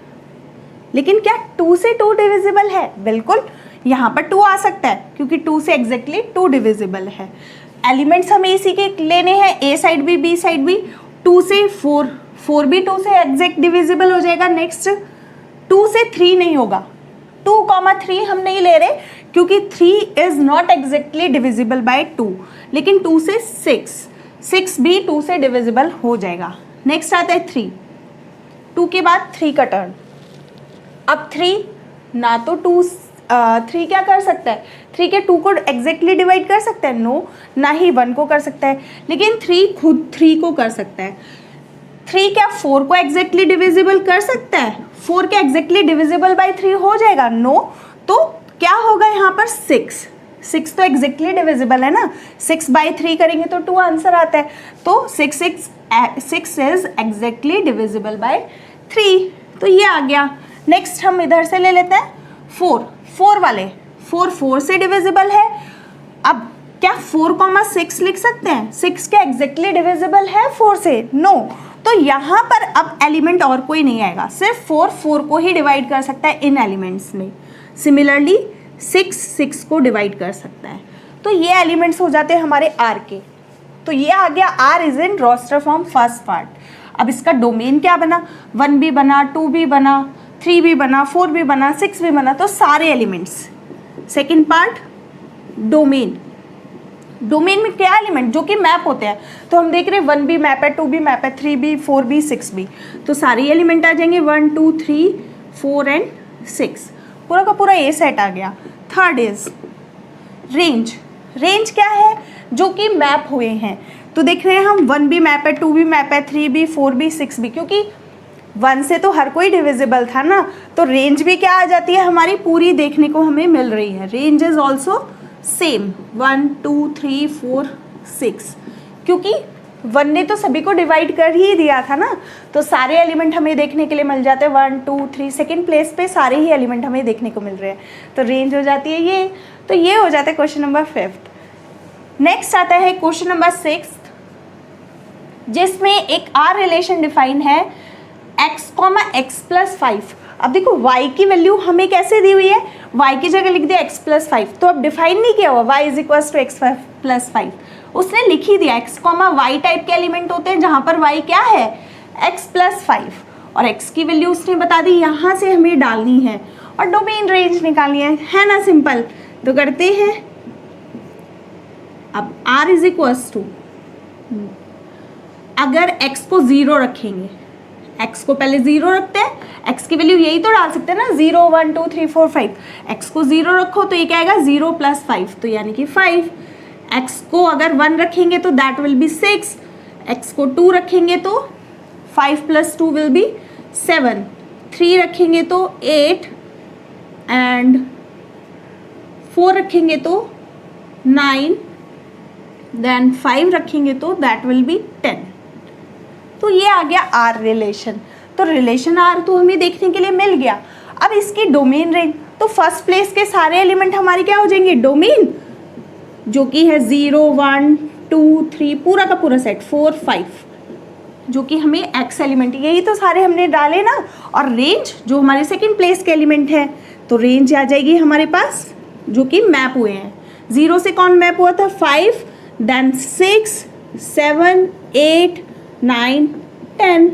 लेकिन क्या 2 से 2 डिविजिबल है? बिल्कुल, यहाँ पर 2 आ सकता है क्योंकि 2 से एग्जैक्टली 2 डिविजिबल है। एलिमेंट्स हमें इसी के लेने हैं, ए साइड भी बी साइड भी। 2 से 4, 4 भी 2 से एग्जैक्ट डिविजिबल हो जाएगा। नेक्स्ट 2 से 3 नहीं होगा, 2,3 हम नहीं ले रहे क्योंकि 3 is not exactly divisible bye 2। लेकिन 2 से 6 भी 2 से डिविजिबल हो जाएगा। नेक्स्ट आता है 3, 2 के बाद 3 का टर्न। अब 3 ना तो 3 क्या कर सकता है, 3 के 2 को एग्जैक्टली डिवाइड कर सकता है? नो, ना ही 1 को कर सकता है। लेकिन 3 खुद 3 को कर सकता है। 3 क्या 4 को एग्जैक्टली डिविजिबल कर सकता है? 4 क्या एग्जैक्टली डिविजिबल बाय 3 हो जाएगा? नो, तो क्या होगा यहाँ पर 6 तो एग्जैक्टली डिविजिबल है ना, 6 बाय 3 करेंगे तो 2 आंसर आता है। तो 6 इज एग्जैक्टली डिविजिबल बाय 3, तो ये आ गया। नेक्स्ट हम इधर से ले लेते हैं 4 वाले। 4 से डिविजिबल है। अब क्या 4,6 लिख सकते हैं? 6 क्या एग्जैक्टली डिविजिबल है 4 से? नो, तो यहाँ पर अब एलिमेंट और कोई नहीं आएगा, सिर्फ 4 को ही डिवाइड कर सकता है इन एलिमेंट्स में। सिमिलरली 6 को डिवाइड कर सकता है। तो ये एलिमेंट्स हो जाते हैं हमारे आर के। तो ये आ गया R is in roster form first part. अब इसका डोमेन क्या बना? 1 भी बना, 2 भी बना, 3 भी बना, 4 भी बना, 6 भी बना, तो सारे elements. Second part domain. Domain में क्या एलिमेंट जो कि मैप होते हैं, तो हम देख रहे हैं 1 भी मैप है, 2 भी मैप है, 3 भी, 4 भी, 6 भी, तो सारे एलिमेंट आ जाएंगे 1 2 3 4 एंड 6, पूरा का पूरा ए सेट आ गया। Third is range. रेंज क्या है? जो कि मैप हुए हैं। तो देख रहे हैं हम 1 भी मैप है, 2 भी मैप है, 3 भी, 4 भी, 6 भी, क्योंकि 1 से तो हर कोई डिविजिबल था ना, तो रेंज भी क्या आ जाती है हमारी, पूरी देखने को हमें मिल रही है। रेंज इज ऑल्सो सेम 1 2 3 4 6, क्योंकि 1 ने तो सभी को डिवाइड कर ही दिया था ना, तो सारे एलिमेंट हमें देखने के लिए मिल जाते हैं 1 2 3, सेकेंड प्लेस पे सारे ही एलिमेंट हमें देखने को मिल रहे हैं, तो रेंज हो जाती है ये। तो ये हो जाता है क्वेश्चन नंबर 5। नेक्स्ट आता है क्वेश्चन नंबर 6, जिसमें एक आर रिलेशन डिफाइन है x, x+5। अब देखो y की वैल्यू हमें कैसे दी हुई है, y की जगह लिख दिया x+5, तो अब डिफाइन नहीं किया हुआ y = x+5, उसने लिख ही दिया x, y टाइप के एलिमेंट होते हैं जहां पर y क्या है x+5, और x की वैल्यू उसने बता दी, यहाँ से हमें डालनी है और डोमेन रेंज निकालनी है ना, सिंपल। तो करते हैं, अब r अगर x को 0 रखेंगे, x को पहले 0 रखते हैं, x की वैल्यू यही तो डाल सकते हैं ना, 0 1 2 3 4 5, x को 0 रखो तो ये क्या आएगा 0 + 5, तो यानी कि 5। x को अगर 1 रखेंगे तो दैट विल बी 6, x को 2 रखेंगे तो 5 + 2 विल बी 7, 3 रखेंगे तो 8 एंड 4 रखेंगे तो 9, देन 5 रखेंगे तो दैट विल बी 10। तो ये आ गया आर रिलेशन। तो रिलेशन आर तो हमें देखने के लिए मिल गया। अब इसकी डोमेन रेंज, तो फर्स्ट प्लेस के सारे एलिमेंट हमारे क्या हो जाएंगे, डोमेन, जो कि है 0 1 2 3, पूरा का पूरा सेट 4 5, जो कि हमें एक्स एलिमेंट, यही तो सारे हमने डाले ना। और रेंज जो हमारे सेकंड प्लेस के एलिमेंट है, तो रेंज आ जाएगी हमारे पास जो कि मैप हुए हैं। 0 से कौन मैप हुआ था, 5, देन 6 7 8 9 10,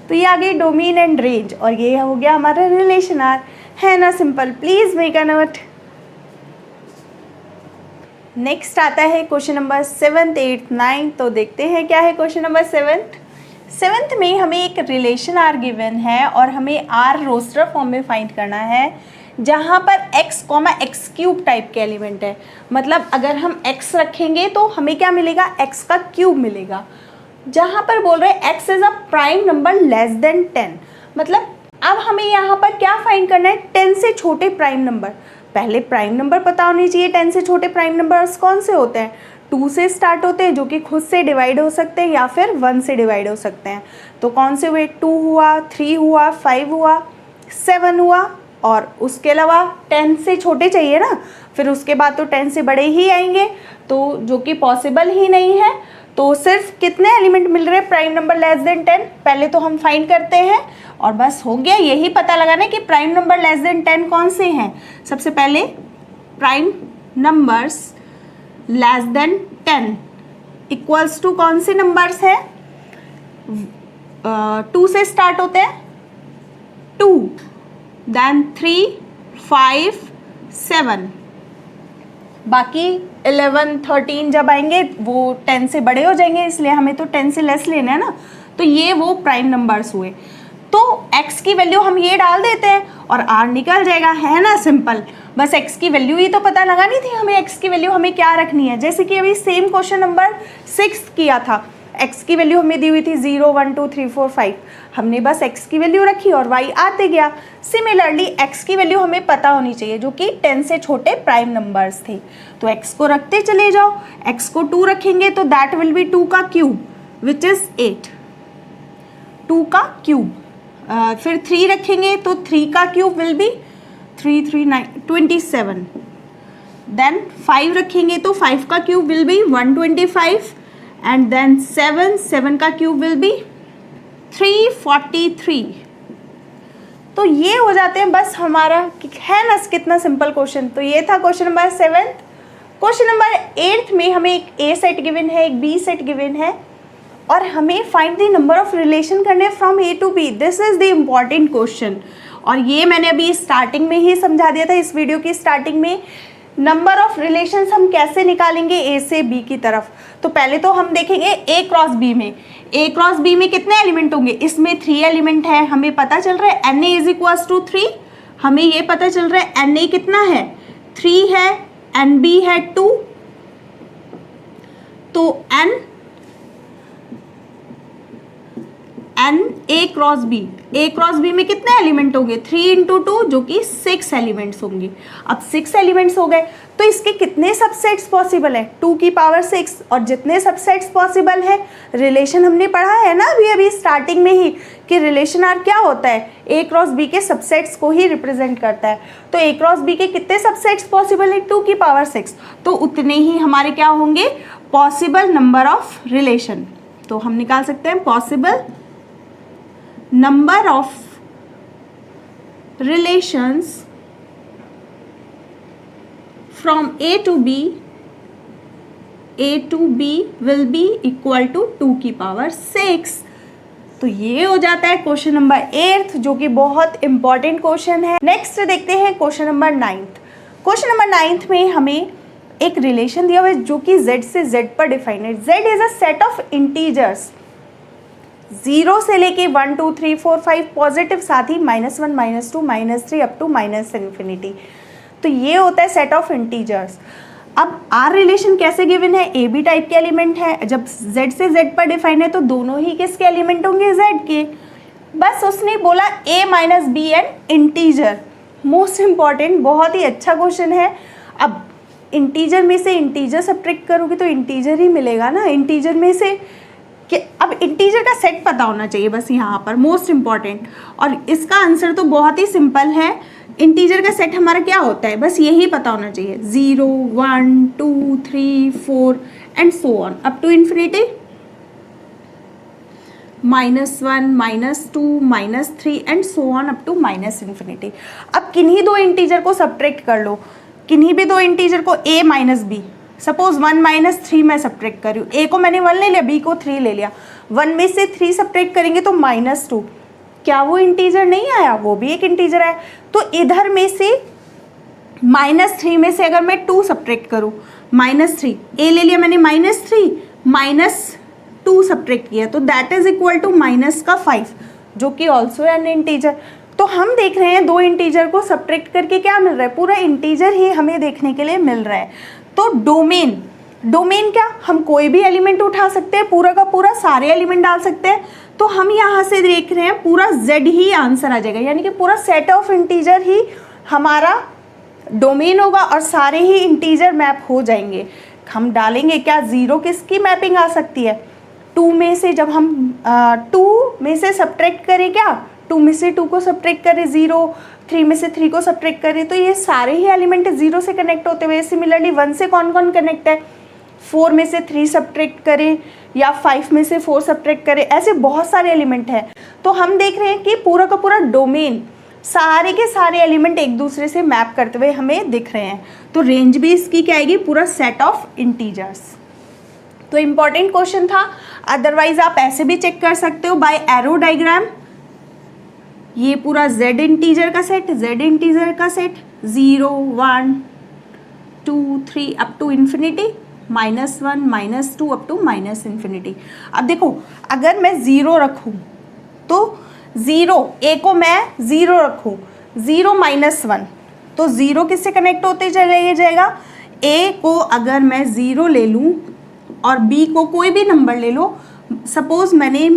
तो ये आ गई डोमेन एंड रेंज, और ये हो गया हमारा रिलेशन आर, है ना simple. Please make a note. Next आता है क्वेश्चन नंबर 7 8 9। तो देखते हैं क्या है क्वेश्चन नंबर 7 में हमें एक रिलेशन आर गिवन है और हमें आर रोस्टर फॉर्म में फाइंड करना है, जहाँ पर x, x³ टाइप के एलिमेंट है। मतलब अगर हम x रखेंगे तो हमें क्या मिलेगा, x का क्यूब मिलेगा। जहाँ पर बोल रहे हैं x is a prime number less than 10, मतलब अब हमें यहाँ पर क्या फाइंड करना है, 10 से छोटे प्राइम नंबर। पहले प्राइम नंबर पता होनी चाहिए। 10 से छोटे प्राइम नंबर्स कौन से होते हैं? 2 से स्टार्ट होते हैं, जो कि खुद से डिवाइड हो सकते हैं या फिर 1 से डिवाइड हो सकते हैं। तो कौन से हुए? 2 हुआ, 3 हुआ, 5 हुआ, 7 हुआ, और उसके अलावा 10 से छोटे चाहिए ना, फिर उसके बाद तो 10 से बड़े ही आएंगे, तो जो कि पॉसिबल ही नहीं है। तो सिर्फ कितने एलिमेंट मिल रहे हैं प्राइम नंबर लेस देन 10? पहले तो हम फाइंड करते हैं और बस हो गया। यही पता लगाना कि प्राइम नंबर लेस देन 10 कौन से हैं। सबसे पहले prime numbers less than 10 equals to कौन से नंबर्स है? 2 से स्टार्ट होते हैं, 2, देन 3, 5, 7, बाकी 11, 13 जब आएंगे वो 10 से बड़े हो जाएंगे, इसलिए हमें तो 10 से लेस लेना है ना। तो ये वो प्राइम नंबर्स हुए। तो x की वैल्यू हम ये डाल देते हैं और r निकल जाएगा, है ना, सिंपल। बस x की वैल्यू ही तो पता लगानी थी हमें। x की वैल्यू हमें क्या रखनी है? जैसे कि अभी सेम क्वेश्चन नंबर 6 किया था, x की वैल्यू हमें दी हुई थी 0, 1, 2, 3, 4, 5, हमने बस x की वैल्यू रखी और y आते गया। सिमिलरली x की वैल्यू हमें पता होनी चाहिए, जो कि 10 से छोटे प्राइम नंबर्स थे। तो x को रखते चले जाओ, x को 2 रखेंगे तो दैट विल बी 2 का क्यूब विच इज 8, 2 का क्यूब। फिर 3 रखेंगे तो 3 का क्यूब विल बी 3, 3, 9, 27। देन 5 रखेंगे तो 5 का cube will be 125, and then 7 का क्यूब विल बी 343। तो ये हो जाते हैं बस हमारा, है ना कितना सिंपल क्वेश्चन। तो ये था क्वेश्चन नंबर 7। क्वेश्चन नंबर 8 में हमें एक ए सेट गिवन है, एक बी सेट गिवन है, और हमें find the number of relation करने from A to B. This is the important question, और ये मैंने अभी स्टार्टिंग में ही समझा दिया था, इस वीडियो की स्टार्टिंग में। नंबर ऑफ रिलेशंस हम कैसे निकालेंगे ए से बी की तरफ? तो पहले तो हम देखेंगे ए क्रॉस बी में। ए क्रॉस बी में कितने एलिमेंट होंगे? इसमें 3 एलिमेंट है, हमें पता चल रहा है NA इज इक्वल्स टू 3। हमें ये पता चल रहा है NA कितना है? 3 है, NB है 2, तो A क्रॉस बी में कितने एलिमेंट होंगे? 3 इंटू 2, जो कि 6 एलिमेंट्स होंगे। अब 6 एलिमेंट्स हो गए, तो इसके कितने सबसेट्स पॉसिबल है? 2 की पावर 6, और जितने सबसेट्स पॉसिबल है, रिलेशन हमने पढ़ा है ना अभी स्टार्टिंग में ही कि रिलेशन आर क्या होता है? ए क्रॉस बी के सबसेट्स को ही रिप्रेजेंट करता है। तो ए क्रॉस बी के कितने सबसेट्स पॉसिबल है? 2 की पावर 6, तो उतने ही हमारे क्या होंगे? Possible number of relation. तो हम निकाल सकते हैं possible number of relations from A to B will be equal to 2 की पावर 6। तो ये हो जाता है क्वेश्चन नंबर 8, जो कि बहुत इंपॉर्टेंट क्वेश्चन है। नेक्स्ट देखते हैं क्वेश्चन नंबर 9। क्वेश्चन नंबर 9 में हमें एक रिलेशन दिया हुआ है जो कि z से z पर डिफाइंड है। z is a set of integers, 0 से लेके 1, 2, 3, 4, 5 पॉजिटिव, साथ ही -1, -2, -3 अप टू ∞। तो ये होता है सेट ऑफ इंटीजर्स। अब आर रिलेशन कैसे गिवन है? ए बी टाइप के एलिमेंट है, जब z से z पर डिफाइन है तो दोनों ही किसके एलिमेंट होंगे? z के। बस उसने बोला a minus B and integer. Most important, बहुत ही अच्छा क्वेश्चन है। अब इंटीजर में से इंटीजर सब्ट्रैक्ट करोगे तो इंटीजर ही मिलेगा ना। इंटीजर में से कि अब इंटीजर का सेट पता होना चाहिए बस यहाँ पर, मोस्ट इंपॉर्टेंट। और इसका आंसर तो बहुत ही सिंपल है। इंटीजर का सेट हमारा क्या होता है? बस यही पता होना चाहिए, 0, 1, 2, 3, 4 and so on up to infinity, -1, -2, -3 and so on up to -infinity. अब किन्हीं दो इंटीजर को सब्ट्रैक्ट कर लो, किन्हीं भी दो इंटीजर को a माइनस बी, सपोज 1 - 3 मैं सब्ट्रैक्ट कर रही हूँ। a को मैंने 1 ले लिया, b को 3 ले लिया। 1 में से 3 सब्ट्रैक्ट करेंगे तो -2, क्या वो इंटीजर नहीं आया? वो भी एक इंटीजर है। तो इधर में से -3 में से अगर मैं 2 सब्ट्रैक्ट करूँ, -3, a ले लिया मैंने -3, -2 सब्ट्रैक्ट किया, तो दैट इज इक्वल टू -5, जो कि ऑल्सो एन इंटीजर। तो हम देख रहे हैं दो इंटीजर को सब्ट्रैक्ट करके क्या मिल रहा है? पूरा इंटीजर ही हमें देखने के लिए मिल रहा है। तो डोमेन क्या? हम कोई भी एलिमेंट उठा सकते हैं, पूरा का पूरा सारे एलिमेंट डाल सकते हैं। तो हम यहाँ से देख रहे हैं पूरा z ही आंसर आ जाएगा, यानी कि पूरा सेट ऑफ इंटीजर ही हमारा डोमेन होगा और सारे ही इंटीजर मैप हो जाएंगे। हम डालेंगे क्या, 0 किसकी मैपिंग आ सकती है, 2 में से जब हम 2 में से सब्ट्रैक्ट करें, क्या 2 में से 2 को सब्ट्रैक्ट करें 0, 3 में से 3 को सब्ट्रैक्ट करें, तो ये सारे ही एलिमेंट 0 से कनेक्ट होते हुए। सिमिलरली 1 से कौन कौन कनेक्ट है, 4 में से 3 सब्ट्रैक्ट करें या 5 में से 4 सब्ट्रैक्ट करें, ऐसे बहुत सारे एलिमेंट हैं। तो हम देख रहे हैं कि पूरा का पूरा डोमेन, सारे के सारे एलिमेंट एक दूसरे से मैप करते हुए हमें दिख रहे हैं। तो रेंज भी इसकी क्या आएगी, पूरा सेट ऑफ इंटीजर्स। तो इम्पॉर्टेंट क्वेश्चन था। अदरवाइज आप ऐसे भी चेक कर सकते हो बाय एरो डायग्राम। ये पूरा z इंटीजर का set, 0 1 2 3 up to infinity, -1 -2 up to -infinity. अब देखो अगर मैं 0 रखूँ तो 0 a को मैं 0 रखूँ, 0 -1, तो 0 किससे कनेक्ट होते चले जाएगा, a को अगर मैं 0 ले लूँ और b को कोई भी नंबर ले लो, सपोज मैंने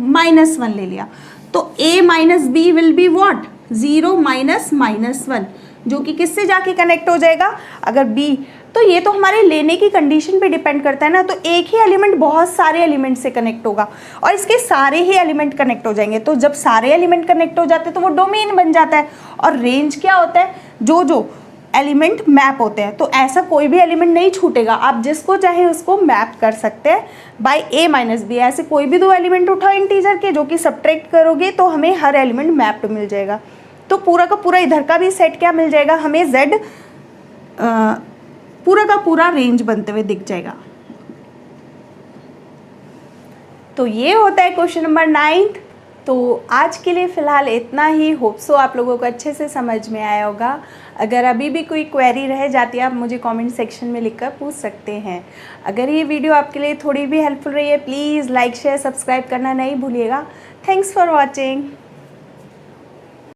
-1 ले लिया, तो a minus B will be what, 0 -1, जो कि किससे जाके कनेक्ट हो जाएगा, अगर b। तो ये तो हमारे लेने की कंडीशन पे डिपेंड करता है ना। तो एक ही एलिमेंट बहुत सारे एलिमेंट से कनेक्ट होगा और इसके सारे ही एलिमेंट कनेक्ट हो जाएंगे। तो जब सारे एलिमेंट कनेक्ट हो जाते हैं तो वो डोमेन बन जाता है। और रेंज क्या होता है, जो जो एलिमेंट मैप होते हैं। तो ऐसा कोई भी एलिमेंट नहीं छूटेगा, आप जिसको चाहे उसको मैप कर सकते हैं बाय a माइनस बी। ऐसे कोई भी 2 एलिमेंट उठाओ इंटीजर के, जो कि सब्ट्रैक्ट करोगे तो हमें हर एलिमेंट मैप्ड मिल जाएगा। तो पूरा का पूरा इधर का भी सेट क्या मिल जाएगा हमें, z पूरा का पूरा रेंज बनते हुए दिख जाएगा। तो ये होता है क्वेश्चन नंबर 9। तो आज के लिए फ़िलहाल इतना ही। होप सो आप लोगों को अच्छे से समझ में आया होगा। अगर अभी भी कोई क्वेरी रह जाती है आप मुझे कमेंट सेक्शन में लिखकर पूछ सकते हैं। अगर ये वीडियो आपके लिए थोड़ी भी हेल्पफुल रही है, प्लीज़ लाइक शेयर सब्सक्राइब करना नहीं भूलिएगा। Thanks for watching.